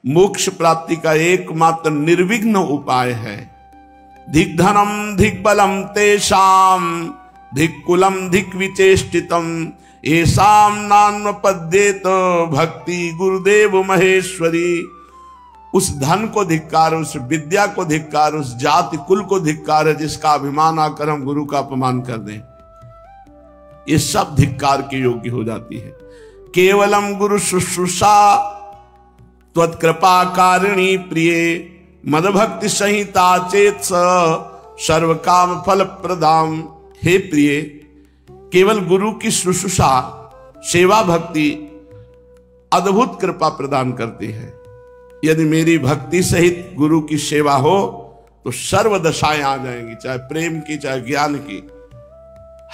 मोक्ष प्राप्ति का एकमात्र निर्विघ्न उपाय है। धिक धनम धिक बलम तेषाम धिक कुलम धिक विचेष्टितम येषाम नान्वपद्येत भक्ति गुरुदेव महेश्वरी। उस धन को धिक्कार, उस विद्या को धिक्कार, उस जाति कुल को धिक्कार है जिसका अभिमान आकर हम गुरु का अपमान कर दें। ये सब धिक्कार के योग्य हो जाती है। केवलम गुरु शुश्रूषा त्वत्कृपा कारिणी प्रिय मदभक्ति संहिता चेत सर्व काम फल प्रदाम। हे प्रिय, केवल गुरु की शुश्रूषा सेवा भक्ति अद्भुत कृपा प्रदान करती है। यदि मेरी भक्ति सहित गुरु की सेवा हो तो सर्व दशाएं आ जाएंगी, चाहे प्रेम की चाहे ज्ञान की।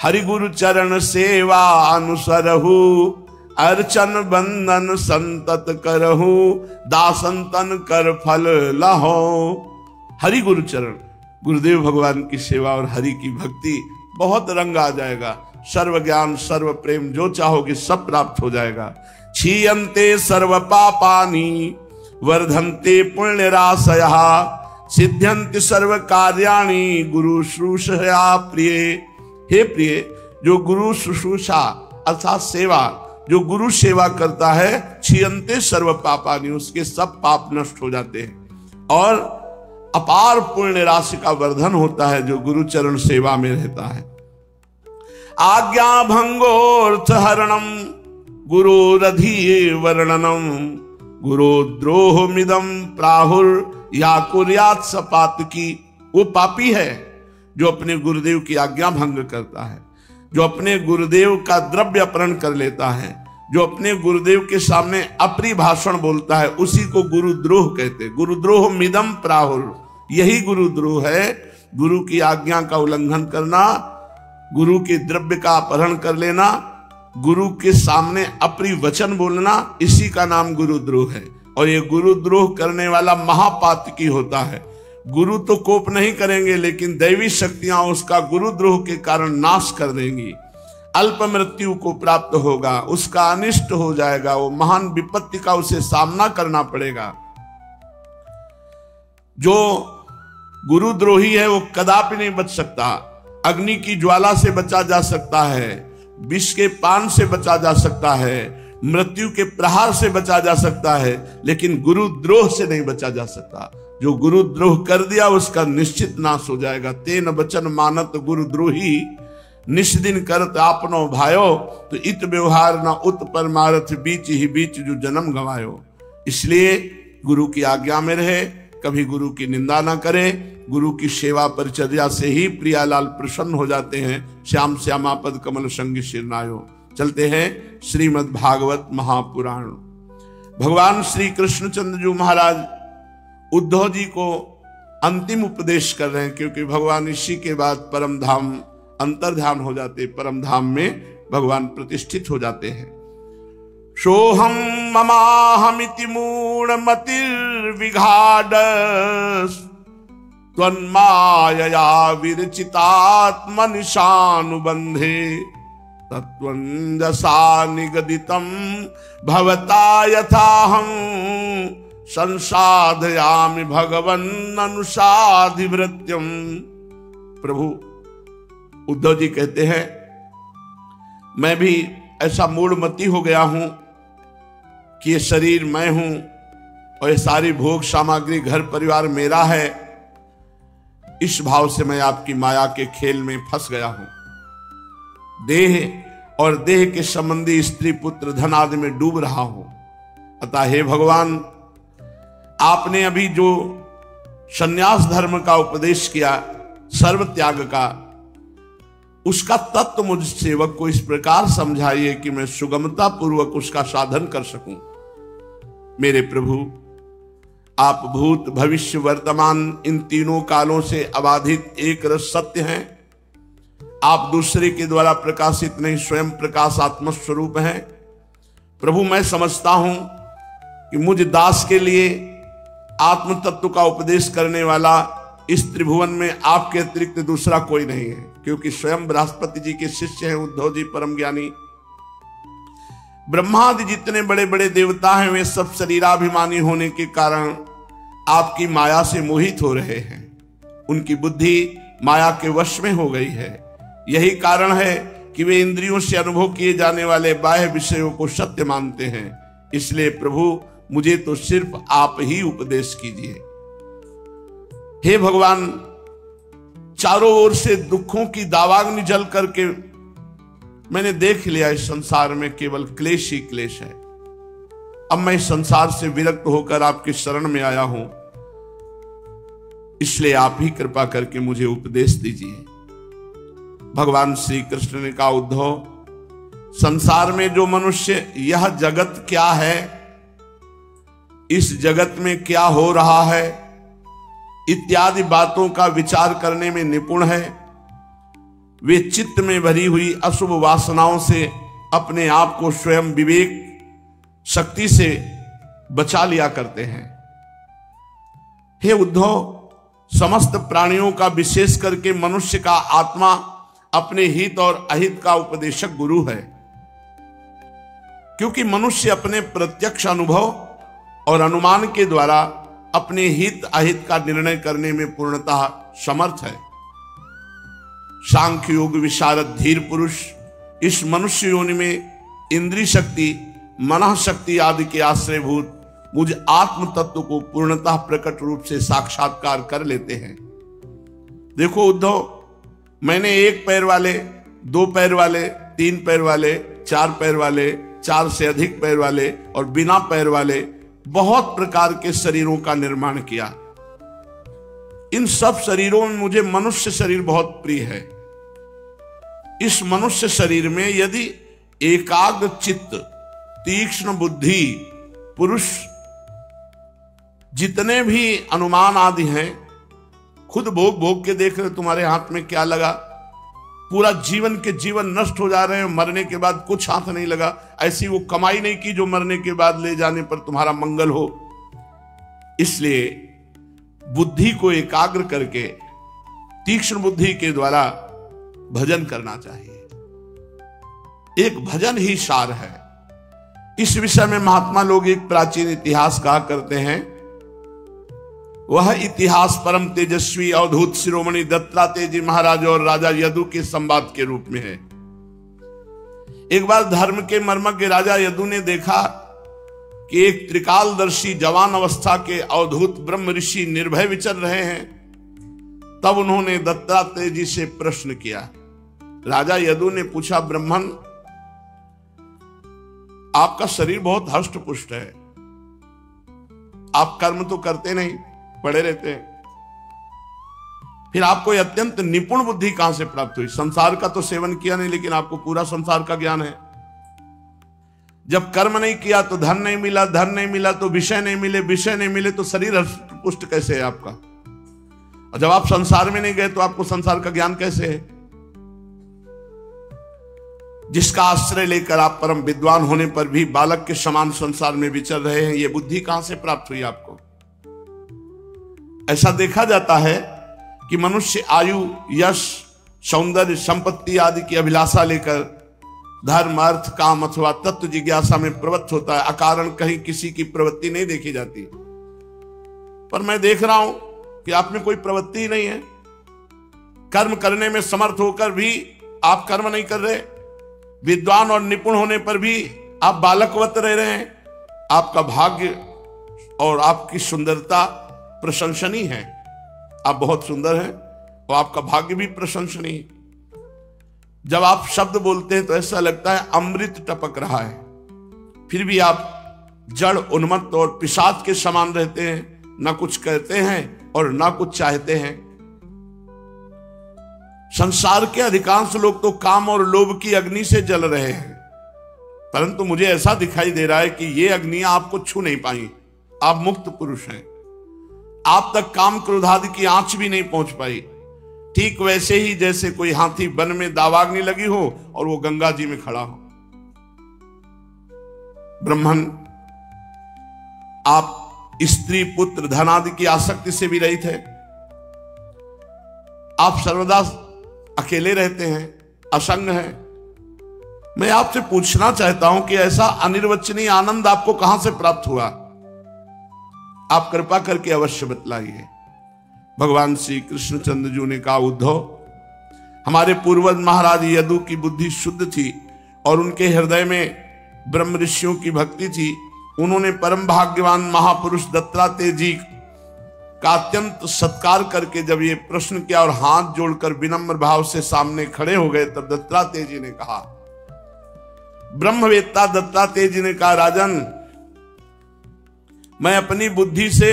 हरि गुरु चरण सेवा अनुसरहु अर्चन बंदन संतत करहु दासंतन कर फल लहो। हरि गुरु चरण, गुरुदेव भगवान की सेवा और हरि की भक्ति, बहुत रंग आ जाएगा। सर्व ज्ञान सर्व प्रेम जो चाहोगे सब प्राप्त हो जाएगा। क्षीयन्ते सर्व पापानि वर्धन्ते पुण्य राशयः सिद्ध्यन्ति सर्व कार्याणि गुरु शुश्रूषया प्रिय। हे प्रिय, जो गुरु शुश्रूषा अर्थात सेवा, जो गुरु सेवा करता है, क्षीयन्ते सर्व पापानि, उसके सब पाप नष्ट हो जाते हैं और अपार पुण्य राशि का वर्धन होता है जो गुरु चरण सेवा में रहता है। आज्ञा भंगोर्थ हरणम गुरुरधि वर्णनम गुरुद्रोह मिदम प्राहुर या कुर्यात सपातकी। वो पापी है जो अपने गुरुदेव की आज्ञा भंग करता है, जो अपने गुरुदेव का द्रव्य अपहरण कर लेता है, जो अपने गुरुदेव के सामने अप्रिय भाषण बोलता है, उसी को गुरुद्रोह कहते। गुरुद्रोह मिदम प्राहुर, यही गुरुद्रोह है। गुरु की आज्ञा का उल्लंघन करना, गुरु के द्रव्य का अपहरण कर लेना, गुरु के सामने अप्रिय वचन बोलना, इसी का नाम गुरुद्रोह है। और ये गुरुद्रोह करने वाला महापातकी होता है। गुरु तो कोप नहीं करेंगे, लेकिन दैवी शक्तियां उसका गुरुद्रोह के कारण नाश कर देंगी। अल्प मृत्यु को प्राप्त होगा, उसका अनिष्ट हो जाएगा, वो महान विपत्ति का उसे सामना करना पड़ेगा। जो गुरुद्रोही है वो कदापि नहीं बच सकता। अग्नि की ज्वाला से बचा जा सकता है, विष के पान से बचा जा सकता है, मृत्यु के प्रहार से बचा जा सकता है, लेकिन गुरुद्रोह से नहीं बचा जा सकता। जो गुरुद्रोह कर दिया उसका निश्चित नाश हो जाएगा। तेन वचन मानत गुरुद्रोही निष्दिन करत आपनो भायो, तो इत व्यवहार न उत परमारथ बीच ही बीच जो जन्म गवायो। इसलिए गुरु की आज्ञा में रहे, कभी गुरु की निंदा ना करे। गुरु की सेवा परिचर्या से ही प्रियालाल प्रसन्न हो जाते हैं। श्याम श्यामापद कमल संग शिरनायो। चलते हैं श्रीमद् भागवत महापुराण। भगवान श्री कृष्णचंद्र जी महाराज उद्धव जी को अंतिम उपदेश कर रहे हैं, क्योंकि भगवान इसी के बाद परम धाम अंतर्ध्यान हो जाते, परम धाम में भगवान प्रतिष्ठित हो जाते हैं। सोहम ममाहमिति मूढ़मतिर्विघाड त्वन्मायया विरचितात्मनिशानुबंधे तत्त्वंदसा निगदितं भवता यथाहं संसाधयामि भगवन्ननुसाधिवृत्यम्। प्रभु उद्धव जी कहते हैं, मैं भी ऐसा मूढ़मती हो गया हूं कि ये शरीर मैं हूं और ये सारी भोग सामग्री घर परिवार मेरा है। इस भाव से मैं आपकी माया के खेल में फंस गया हूं। देह और देह के संबंधी स्त्री पुत्र धन आदि में डूब रहा हूं। अतः हे भगवान, आपने अभी जो संन्यास धर्म का उपदेश किया, सर्व त्याग का, उसका तत्व मुझ सेवक को इस प्रकार समझाइए कि मैं सुगमता पूर्वक उसका साधन कर सकूं। मेरे प्रभु, आप भूत भविष्य वर्तमान इन तीनों कालों से अबाधित एक रस सत्य हैं। आप दूसरे के द्वारा प्रकाशित नहीं, स्वयं प्रकाश आत्म स्वरूप हैं। प्रभु, मैं समझता हूं कि मुझ दास के लिए आत्म तत्व का उपदेश करने वाला इस त्रिभुवन में आपके अतिरिक्त दूसरा कोई नहीं है, क्योंकि स्वयं बृहस्पति जी के शिष्य हैं उद्धव जी परम ज्ञानी। ब्रह्मादि जितने बड़े बड़े देवता हैं वे सब शरीराभिमानी होने के कारण आपकी माया से मोहित हो रहे हैं। उनकी बुद्धि माया के वश में हो गई है। यही कारण है कि वे इंद्रियों से अनुभव किए जाने वाले बाह्य विषयों को सत्य मानते हैं। इसलिए प्रभु मुझे तो सिर्फ आप ही उपदेश कीजिए। हे भगवान, चारों ओर से दुखों की दावाग्नि जल करके मैंने देख लिया इस संसार में केवल क्लेश ही क्लेश है। अब मैं इस संसार से विरक्त होकर आपके शरण में आया हूं, इसलिए आप ही कृपा करके मुझे उपदेश दीजिए। भगवान श्री कृष्ण ने कहा, उद्धव, संसार में जो मनुष्य यह जगत क्या है, इस जगत में क्या हो रहा है इत्यादि बातों का विचार करने में निपुण है, वे चित्त में भरी हुई अशुभ वासनाओं से अपने आप को स्वयं विवेक शक्ति से बचा लिया करते हैं। हे उद्धव, समस्त प्राणियों का विशेष करके मनुष्य का आत्मा अपने हित और अहित का उपदेशक गुरु है, क्योंकि मनुष्य अपने प्रत्यक्ष अनुभव और अनुमान के द्वारा अपने हित अहित का निर्णय करने में पूर्णतः समर्थ है। सांख्य योग विशारद धीर पुरुष इस मनुष्य योनि में इंद्रिय शक्ति, मन शक्ति आदि के आश्रयभूत मुझ आत्म तत्व को पूर्णतः प्रकट रूप से साक्षात्कार कर लेते हैं। देखो उद्धव, मैंने एक पैर वाले, दो पैर वाले, तीन पैर वाले, चार पैर वाले, चार से अधिक पैर वाले और बिना पैर वाले बहुत प्रकार के शरीरों का निर्माण किया। इन सब शरीरों में मुझे मनुष्य शरीर बहुत प्रिय है। इस मनुष्य शरीर में यदि एकाग्र चित्त, तीक्ष्ण बुद्धि पुरुष जितने भी अनुमान आदि हैं, खुद भोग भोग के देख रहे तुम्हारे हाथ में क्या लगा, पूरा जीवन के जीवन नष्ट हो जा रहे हैं, मरने के बाद कुछ हाथ नहीं लगा। ऐसी वो कमाई नहीं की जो मरने के बाद ले जाने पर तुम्हारा मंगल हो। इसलिए बुद्धि को एकाग्र करके तीक्ष्ण बुद्धि के द्वारा भजन करना चाहिए। एक भजन ही सार है। इस विषय में महात्मा लोग एक प्राचीन इतिहास कहा करते हैं। वह इतिहास परम तेजस्वी अवधूत शिरोमणि दत्तात्रेय जी महाराज और राजा यदु के संवाद के रूप में है। एक बार धर्म के मर्मज्ञ राजा यदु ने देखा कि एक त्रिकालदर्शी जवान अवस्था के अवधूत ब्रह्म ऋषि निर्भय विचर रहे हैं। तब उन्होंने दत्तात्रेय जी से प्रश्न किया। राजा यदु ने पूछा, ब्रह्मन, आपका शरीर बहुत हष्ट पुष्ट है, आप कर्म तो करते नहीं, पड़े रहते हैं, फिर आपको अत्यंत निपुण बुद्धि कहां से प्राप्त हुई? संसार का तो सेवन किया नहीं, लेकिन आपको पूरा संसार का ज्ञान है। जब कर्म नहीं किया तो धन नहीं मिला, धन नहीं मिला तो विषय नहीं मिले, विषय नहीं मिले तो शरीर हष्ट पुष्ट कैसे है आपका? और जब आप संसार में नहीं गए तो आपको संसार का ज्ञान कैसे है? जिसका आश्रय लेकर आप परम विद्वान होने पर भी बालक के समान संसार में विचर रहे हैं, ये बुद्धि कहां से प्राप्त हुई आपको? ऐसा देखा जाता है कि मनुष्य आयु, यश, सौंदर्य, संपत्ति आदि की अभिलाषा लेकर धर्म, अर्थ, काम अथवा तत्व जिज्ञासा में प्रवृत्त होता है। अकारण कहीं किसी की प्रवृत्ति नहीं देखी जाती। पर मैं देख रहा हूं कि आप में कोई प्रवृत्ति ही नहीं है। कर्म करने में समर्थ होकर भी आप कर्म नहीं कर रहे, विद्वान और निपुण होने पर भी आप बालकवत रह रहे हैं। आपका भाग्य और आपकी सुंदरता प्रशंसनीय है। आप बहुत सुंदर हैं और आपका भाग्य भी प्रशंसनीय। जब आप शब्द बोलते हैं तो ऐसा लगता है अमृत टपक रहा है, फिर भी आप जड़, उन्मत्त और पिशाच के समान रहते हैं। ना कुछ कहते हैं और ना कुछ चाहते हैं। संसार के अधिकांश लोग तो काम और लोभ की अग्नि से जल रहे हैं, परंतु मुझे ऐसा दिखाई दे रहा है कि ये अग्नियां आपको छू नहीं पाई। आप मुक्त पुरुष हैं, आप तक काम क्रोध आदि की आंच भी नहीं पहुंच पाई। ठीक वैसे ही जैसे कोई हाथी वन में दावाग्नि लगी हो और वो गंगा जी में खड़ा हो। ब्रह्मन, आप स्त्री, पुत्र, धन आदि की आसक्ति से भी रहित है। आप सर्वदा अकेले रहते हैं, असंग हैं। मैं आपसे पूछना चाहता हूं कि ऐसा अनिर्वचनीय आनंद आपको कहां से प्राप्त हुआ? आप कृपा करके अवश्य बतलाइए। भगवान श्री कृष्णचंद्र जी ने कहा, उद्धव, हमारे पूर्वज महाराज यदु की बुद्धि शुद्ध थी और उनके हृदय में ब्रह्म ऋषियों की भक्ति थी। उन्होंने परम भाग्यवान महापुरुष दत्तात्रेय जी का अत्यंत सत्कार करके जब ये प्रश्न किया और हाथ जोड़कर विनम्र भाव से सामने खड़े हो गए, तब दत्तात्रेय जी ने कहा, ब्रह्मवेत्ता दत्तात्रेय जी ने कहा, राजन, मैं अपनी बुद्धि से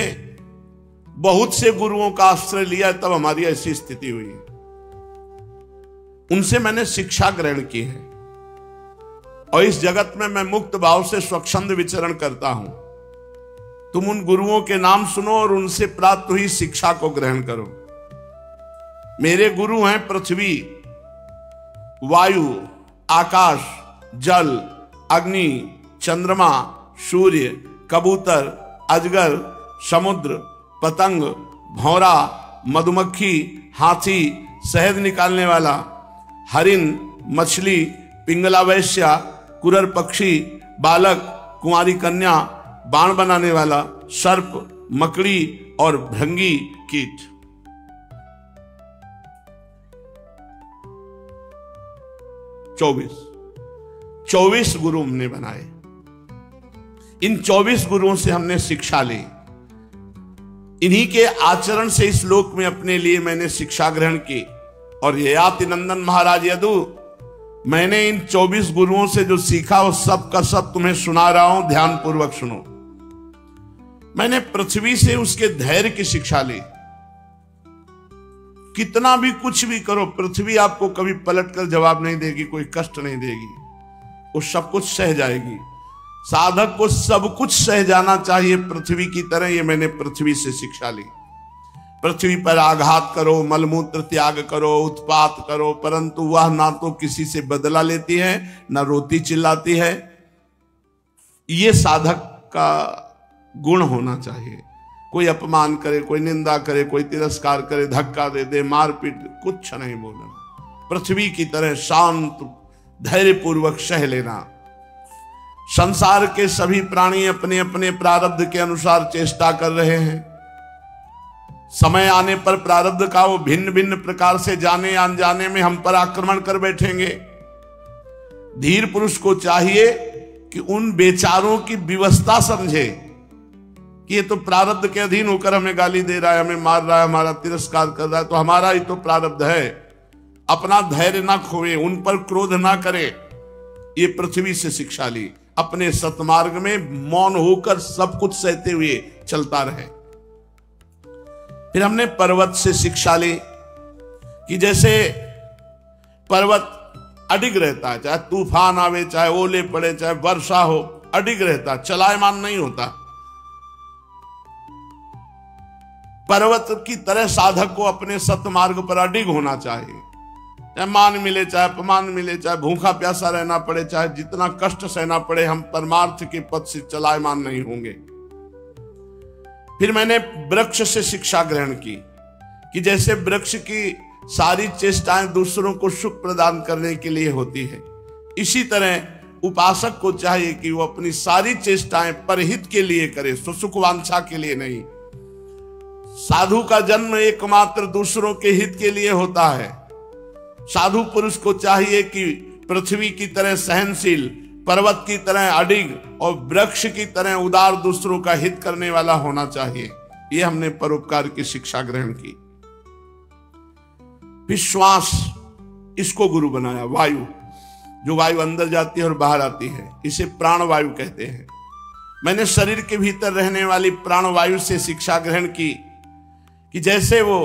बहुत से गुरुओं का आश्रय लिया, तब हमारी ऐसी स्थिति हुई है। उनसे मैंने शिक्षा ग्रहण की है और इस जगत में मैं मुक्त भाव से स्वच्छंद विचरण करता हूं। तुम उन गुरुओं के नाम सुनो और उनसे प्राप्त हुई शिक्षा को ग्रहण करो। मेरे गुरु हैं पृथ्वी, वायु, आकाश, जल, अग्नि, चंद्रमा, सूर्य, कबूतर, अजगर, समुद्र, पतंग, भौरा, मधुमक्खी, हाथी, शहद निकालने वाला, हरिन, मछली, पिंगला वैश्या, कुरर पक्षी, बालक, कुंवारी कन्या, बाण बनाने वाला, सर्प, मकड़ी और भृंगी कीट। चौबीस गुरु हमने बनाए। इन 24 गुरुओं से हमने शिक्षा ली। इन्हीं के आचरण से इस लोक में अपने लिए मैंने शिक्षा ग्रहण की। और ययाति नंदन महाराज यदु, मैंने इन 24 गुरुओं से जो सीखा वो सब का सब तुम्हें सुना रहा हूं, ध्यान पूर्वक सुनो। मैंने पृथ्वी से उसके धैर्य की शिक्षा ली। कितना भी कुछ भी करो, पृथ्वी आपको कभी पलटकर जवाब नहीं देगी, कोई कष्ट नहीं देगी, वो सब कुछ सह जाएगी। साधक को सब कुछ सह जाना चाहिए पृथ्वी की तरह। ये मैंने पृथ्वी से शिक्षा ली। पृथ्वी पर आघात करो, मलमूत्र त्याग करो, उत्पात करो, परंतु वह ना तो किसी से बदला लेती है, ना रोती चिल्लाती है। ये साधक का गुण होना चाहिए। कोई अपमान करे, कोई निंदा करे, कोई तिरस्कार करे, धक्का दे दे, मारपीट, कुछ नहीं बोलना। पृथ्वी की तरह शांत धैर्यपूर्वक सह लेना। संसार के सभी प्राणी अपने अपने प्रारब्ध के अनुसार चेष्टा कर रहे हैं। समय आने पर प्रारब्ध का वो भिन्न भिन्न प्रकार से जाने अनजाने में हम पर आक्रमण कर बैठेंगे। धीर पुरुष को चाहिए कि उन बेचारों की व्यवस्था समझे कि ये तो प्रारब्ध के अधीन होकर हमें गाली दे रहा है, हमें मार रहा है, हमारा तिरस्कार कर रहा है, तो हमारा ही तो प्रारब्ध है। अपना धैर्य ना खोए, उन पर क्रोध ना करे। ये पृथ्वी से शिक्षा ली। अपने सतमार्ग में मौन होकर सब कुछ सहते हुए चलता रहे। फिर हमने पर्वत से शिक्षा ली कि जैसे पर्वत अडिग रहता है, चाहे तूफान आवे, चाहे ओले पड़े, चाहे वर्षा हो, अडिग रहता, चलायमान नहीं होता। पर्वत की तरह साधक को अपने सतमार्ग पर अडिग होना चाहिए। चाहे मान मिले, चाहे अपमान मिले, चाहे भूखा प्यासा रहना पड़े, चाहे जितना कष्ट सहना पड़े, हम परमार्थ के पथ से चलायमान नहीं होंगे। फिर मैंने वृक्ष से शिक्षा ग्रहण की कि जैसे वृक्ष की सारी चेष्टाएं दूसरों को सुख प्रदान करने के लिए होती है, इसी तरह उपासक को चाहिए कि वो अपनी सारी चेष्टाएं परहित के लिए करे, सुख वांछा के लिए नहीं। साधु का जन्म एकमात्र दूसरों के हित के लिए होता है। साधु पुरुष को चाहिए कि पृथ्वी की तरह सहनशील, पर्वत की तरह अडिग और वृक्ष की तरह उदार दूसरों का हित करने वाला होना चाहिए। ये हमने परोपकार की शिक्षा ग्रहण की। विश्वास, इसको गुरु बनाया। वायु, जो वायु अंदर जाती है और बाहर आती है, इसे प्राण वायु कहते हैं। मैंने शरीर के भीतर रहने वाली प्राण वायु से शिक्षा ग्रहण की कि जैसे वो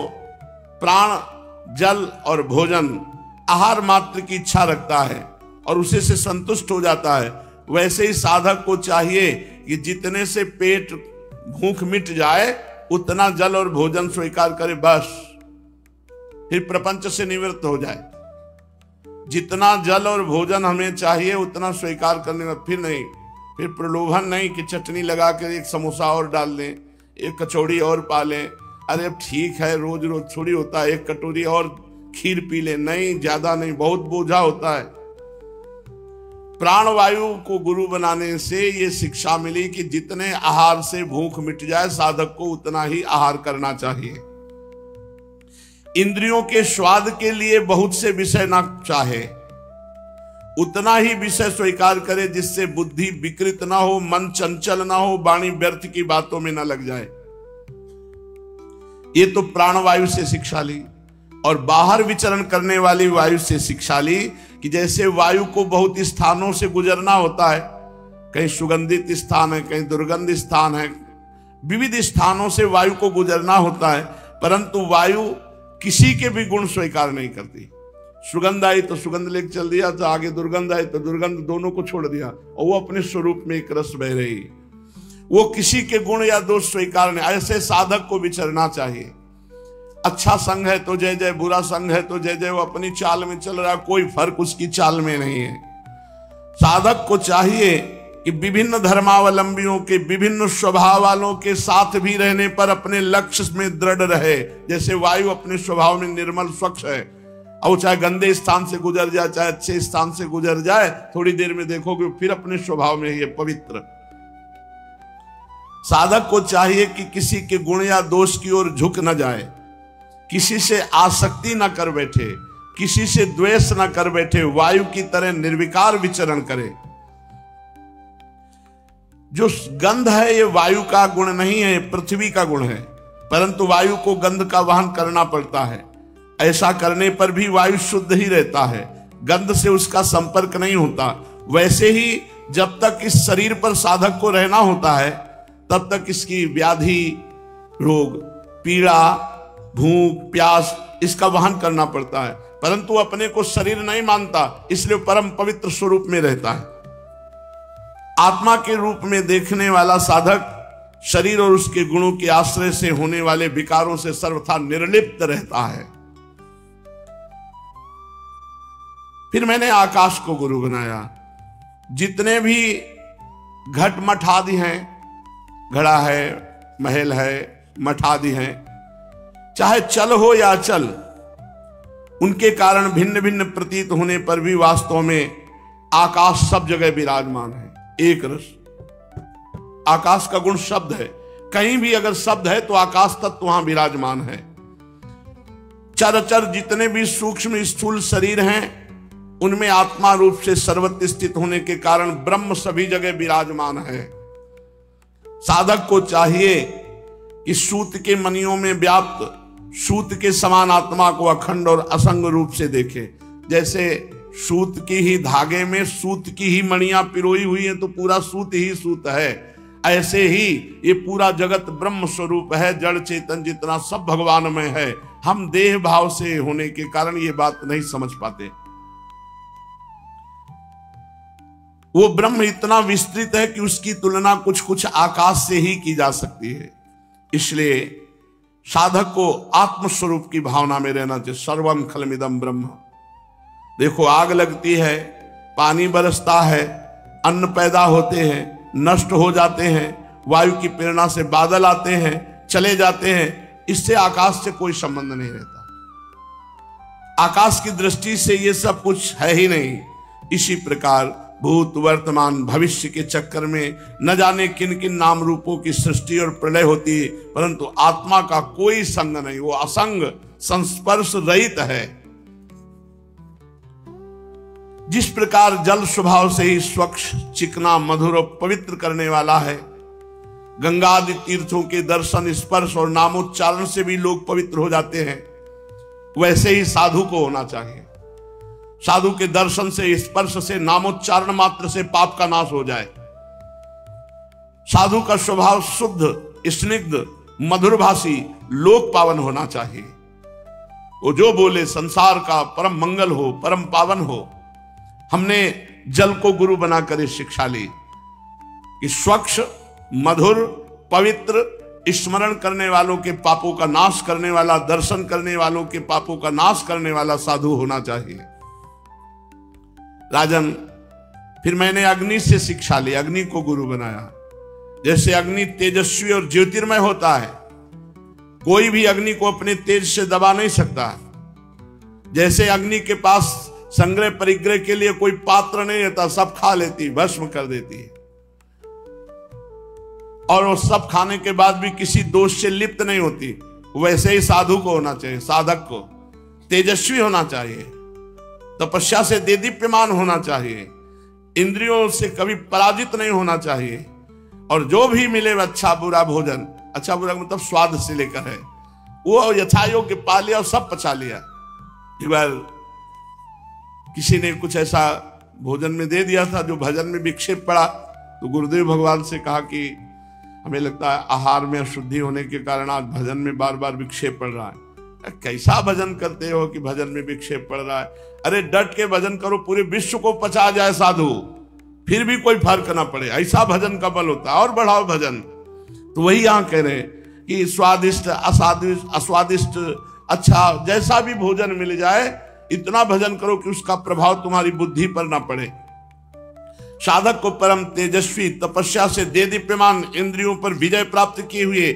प्राण जल और भोजन आहार मात्र की इच्छा रखता है और उसे से संतुष्ट हो जाता है, वैसे ही साधक को चाहिए कि जितने से पेट भूख मिट जाए उतना जल और भोजन स्वीकार करे, बस फिर प्रपंच से निवृत्त हो जाए। जितना जल और भोजन हमें चाहिए उतना स्वीकार करने में, फिर नहीं, फिर प्रलोभन नहीं कि चटनी लगा कर एक समोसा और डाल दें, एक कचौड़ी और पा लें, अरे अब ठीक है रोज रोज थोड़ी होता है, एक कटोरी और खीर पी ले, नहीं ज्यादा नहीं, बहुत बोझा होता है। प्राणवायु को गुरु बनाने से ये शिक्षा मिली कि जितने आहार से भूख मिट जाए साधक को उतना ही आहार करना चाहिए। इंद्रियों के स्वाद के लिए बहुत से विषय ना चाहे, उतना ही विषय स्वीकार करे जिससे बुद्धि विकृत ना हो, मन चंचल ना हो, वाणी व्यर्थ की बातों में ना लग जाए। ये तो प्राणवायु से शिक्षा ली। और बाहर विचरण करने वाली वायु से शिक्षा ली कि जैसे वायु को बहुत स्थानों से गुजरना होता है, कहीं सुगंधित स्थान है, कहीं दुर्गंध स्थान है, विविध स्थानों से वायु को गुजरना होता है, परंतु वायु किसी के भी गुण स्वीकार नहीं करती। सुगंध आई तो सुगंध लेकर चल दिया, तो आगे दुर्गंध आई तो दुर्गंध, दोनों को छोड़ दिया और वो अपने स्वरूप में एक रस बह रही। वो किसी के गुण या दोष स्वीकार नहीं। ऐसे साधक को विचरना चाहिए। अच्छा संग है तो जय जय, बुरा संग है तो जय जय, वो अपनी चाल में चल रहा, कोई फर्क उसकी चाल में नहीं है। साधक को चाहिए कि विभिन्न धर्मावलंबियों के, विभिन्न स्वभाव वालों के साथ भी रहने पर अपने लक्ष्य में दृढ़ रहे। जैसे वायु अपने स्वभाव में निर्मल स्वच्छ है, और चाहे गंदे स्थान से गुजर जाए, चाहे अच्छे स्थान से गुजर जाए, थोड़ी देर में देखोगे फिर अपने स्वभाव में ये पवित्र। साधक को चाहिए कि किसी के गुण या दोष की ओर झुक न जाए, किसी से आसक्ति न कर बैठे, किसी से द्वेष न कर बैठे, वायु की तरह निर्विकार विचरण करे। जो गंध है ये वायु का गुण नहीं है, पृथ्वी का गुण है, परंतु वायु को गंध का वहन करना पड़ता है। ऐसा करने पर भी वायु शुद्ध ही रहता है, गंध से उसका संपर्क नहीं होता। वैसे ही जब तक इस शरीर पर साधक को रहना होता है, तब तक इसकी व्याधि, रोग, पीड़ा, भूख, प्यास, इसका वहन करना पड़ता है, परंतु अपने को शरीर नहीं मानता, इसलिए परम पवित्र स्वरूप में रहता है। आत्मा के रूप में देखने वाला साधक शरीर और उसके गुणों के आश्रय से होने वाले विकारों से सर्वथा निर्लिप्त रहता है। फिर मैंने आकाश को गुरु बनाया। जितने भी घट मठ आदि हैं, घड़ा है, महल है, मठ आदि हैं, चाहे चल हो या अचल, उनके कारण भिन्न भिन्न प्रतीत होने पर भी वास्तव में आकाश सब जगह विराजमान है। एक रस। आकाश का गुण शब्द है, कहीं भी अगर शब्द है तो आकाश तत्व वहां विराजमान है। चर जितने भी सूक्ष्म स्थूल शरीर हैं, उनमें आत्मा रूप से सर्वत्र स्थित होने के कारण ब्रह्म सभी जगह विराजमान है। साधक को चाहिए कि सूत के मणियों में व्याप्त सूत के समान आत्मा को अखंड और असंग रूप से देखे। जैसे सूत की ही धागे में सूत की ही मणियां पिरोई हुई हैं, तो पूरा सूत ही सूत है। ऐसे ही ये पूरा जगत ब्रह्म स्वरूप है, जड़ चेतन जितना सब भगवान में है। हम देह भाव से होने के कारण ये बात नहीं समझ पाते। वो ब्रह्म इतना विस्तृत है कि उसकी तुलना कुछ कुछ आकाश से ही की जा सकती है। इसलिए साधक को आत्मस्वरूप की भावना में रहना चाहिए। सर्वम खलमिदम ब्रह्म। देखो, आग लगती है, पानी बरसता है, अन्न पैदा होते हैं, नष्ट हो जाते हैं, वायु की प्रेरणा से बादल आते हैं, चले जाते हैं, इससे आकाश से कोई संबंध नहीं रहता। आकाश की दृष्टि से ये सब कुछ है ही नहीं। इसी प्रकार भूत, वर्तमान, भविष्य के चक्कर में न जाने किन किन नाम रूपों की सृष्टि और प्रलय होती है, परंतु आत्मा का कोई संग नहीं, वो असंग, संस्पर्श रहित है। जिस प्रकार जल स्वभाव से ही स्वच्छ, चिकना, मधुर और पवित्र करने वाला है, गंगा आदि तीर्थों के दर्शन, स्पर्श और नामोच्चारण से भी लोग पवित्र हो जाते हैं, वैसे ही साधु को होना चाहिए। साधु के दर्शन से, स्पर्श से, नामोच्चारण मात्र से पाप का नाश हो जाए। साधु का स्वभाव शुद्ध, स्निग्ध, मधुरभाषी, लोक पावन होना चाहिए। वो जो बोले संसार का परम मंगल हो, परम पावन हो। हमने जल को गुरु बनाकर शिक्षा ली कि स्वच्छ, मधुर, पवित्र, स्मरण करने वालों के पापों का नाश करने वाला, दर्शन करने वालों के पापों का नाश करने वाला साधु होना चाहिए। राजन, फिर मैंने अग्नि से शिक्षा ली, अग्नि को गुरु बनाया। जैसे अग्नि तेजस्वी और ज्योतिर्मय होता है, कोई भी अग्नि को अपने तेज से दबा नहीं सकता। जैसे अग्नि के पास संग्रह परिग्रह के लिए कोई पात्र नहीं रहता, सब खा लेती, भस्म कर देती है। और वो सब खाने के बाद भी किसी दोष से लिप्त नहीं होती। वैसे ही साधु को होना चाहिए, साधक को तेजस्वी होना चाहिए, तपस्या से देदीप्यमान होना चाहिए, इंद्रियों से कभी पराजित नहीं होना चाहिए। और जो भी मिले अच्छा बुरा भोजन, अच्छा बुरा मतलब स्वाद से लेकर है, वो यथायोग्य पा लिया और सब पचा लिया। एक बार किसी ने कुछ ऐसा भोजन में दे दिया था जो भजन में विक्षेप पड़ा, तो गुरुदेव भगवान से कहा कि हमें लगता है आहार में अशुद्धि होने के कारण आज भजन में बार बार विक्षेप पड़ रहा है। कैसा भजन करते हो कि भजन में विक्षेप पड़ रहा है? अरे डट के भजन करो, पूरे विश्व को पचा जाए साधु, फिर भी कोई फर्क ना पड़े, ऐसा भजन का बल होता है। और बढ़ाओ भजन। तो वही यहां कह रहे हैं कि स्वादिष्ट अस्वादिष्ट अच्छा जैसा भी भोजन मिल जाए, इतना भजन करो कि उसका प्रभाव तुम्हारी बुद्धि पर ना पड़े। साधक को परम तेजस्वी, तपस्या से देदीप्यमान, इंद्रियों पर विजय प्राप्त किए हुए,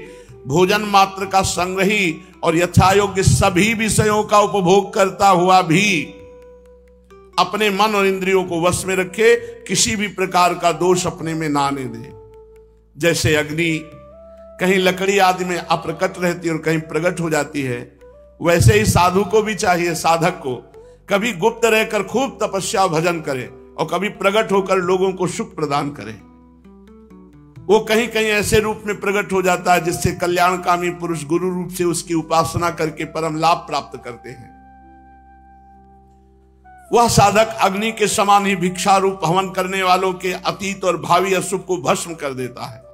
भोजन मात्र का संग्रही और यथायोग्य सभी विषयों का उपभोग करता हुआ भी अपने मन और इंद्रियों को वश में रखे, किसी भी प्रकार का दोष अपने में ना आने दे। जैसे अग्नि कहीं लकड़ी आदि में अप्रकट रहती है और कहीं प्रकट हो जाती है, वैसे ही साधु को भी चाहिए, साधक को कभी गुप्त रहकर खूब तपस्या भजन करे और कभी प्रकट होकर लोगों को सुख प्रदान करे। वो कहीं कहीं ऐसे रूप में प्रकट हो जाता है जिससे कल्याणकामी पुरुष गुरु रूप से उसकी उपासना करके परम लाभ प्राप्त करते हैं। वह साधक अग्नि के समान ही भिक्षा रूप हवन करने वालों के अतीत और भावी अशुभ को भस्म कर देता है।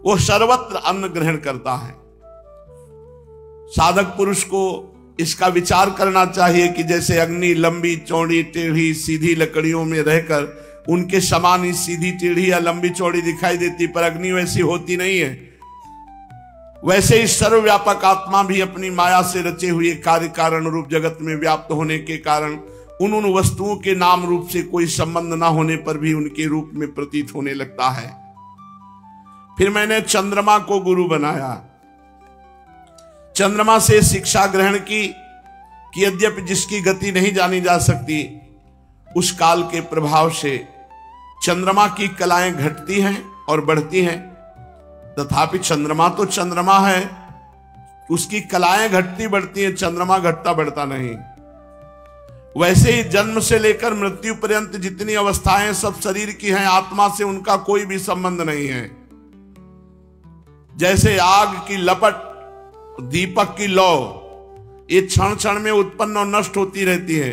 वो सर्वत्र अन्न ग्रहण करता है। साधक पुरुष को इसका विचार करना चाहिए कि जैसे अग्नि लंबी चौड़ी टेढ़ी सीधी लकड़ियों में रहकर उनके समान ही सीधी टेढ़ी या लंबी चौड़ी दिखाई देती, पर अग्नि वैसी होती नहीं है, वैसे ही सर्वव्यापक आत्मा भी अपनी माया से रचे हुए कार्य कारण रूप जगत में व्याप्त होने के कारण उन वस्तुओं के नाम रूप से कोई संबंध ना होने पर भी उनके रूप में प्रतीत होने लगता है। फिर मैंने चंद्रमा को गुरु बनाया, चंद्रमा से शिक्षा ग्रहण की कि यद्यपि जिसकी गति नहीं जानी जा सकती, उस काल के प्रभाव से चंद्रमा की कलाएं घटती हैं और बढ़ती हैं, तथापि चंद्रमा तो चंद्रमा है, उसकी कलाएं घटती बढ़ती हैं, चंद्रमा घटता बढ़ता नहीं। वैसे ही जन्म से लेकर मृत्यु पर्यंत जितनी अवस्थाएं सब शरीर की हैं, आत्मा से उनका कोई भी संबंध नहीं है। जैसे आग की लपट, दीपक की लौ, ये क्षण क्षण में उत्पन्न और नष्ट होती रहती है,